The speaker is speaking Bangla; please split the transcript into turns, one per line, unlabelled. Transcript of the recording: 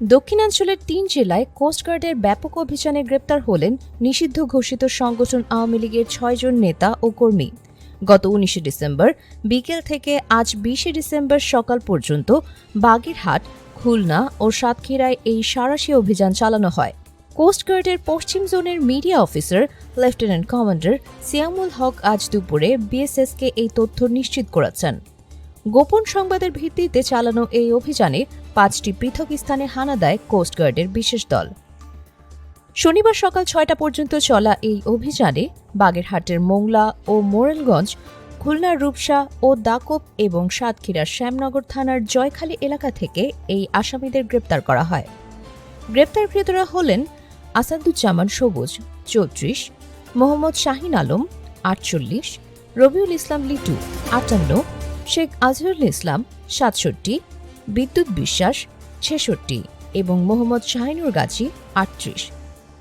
দক্ষিণাঞ্চলের ৩ জেলায় কোস্টগার্ডের ব্যাপক অভিযানে গ্রেপ্তার হলেন নিষিদ্ধ ঘোষিত সংগঠন আওয়ামী লীগের ৬ জন নেতা ও কর্মী। গত ১৯ ডিসেম্বর বিকেল থেকে আজ ২০ ডিসেম্বর সকাল পর্যন্ত বাগেরহাট, খুলনা ও সাতক্ষীরায় এই সাঁড়াশি অভিযান চালানো হয়। কোস্টগার্ডের পশ্চিম জোনের media officer lieutenant commander Siamul Haque আজ দুপুরে বিএসএসকে এই তথ্য নিশ্চিত করেছেন। গোপন সংবাদের ভিত্তিতে চালানো এই অভিযানে ৫টি পৃথক স্থানে হানা দেয় কোস্টগার্ডের বিশেষ দল। শনিবার সকাল ৬টা পর্যন্ত চলা এই অভিযানে বাগেরহাটের মোংলা ও মোরেলগঞ্জ, খুলনার রূপসা ও দাকোপ এবং সাতক্ষীরার শ্যামনগর থানার জয়খালী এলাকা থেকে এই আসামিদের গ্রেপ্তার করা হয়। গ্রেপ্তারকৃতরা হলেন আসাদুজ্জামান সবুজ ৩৪, মোহাম্মদ শাহিন আলম ৪৮, রবিউল ইসলাম লিটু ৫৮, শেখ আজহারুল ইসলাম ৬৭, বিদ্যুৎ বিশ্বাস ৬৬ এবং মোহাম্মদ শাহিনুর গাজী ৩৮।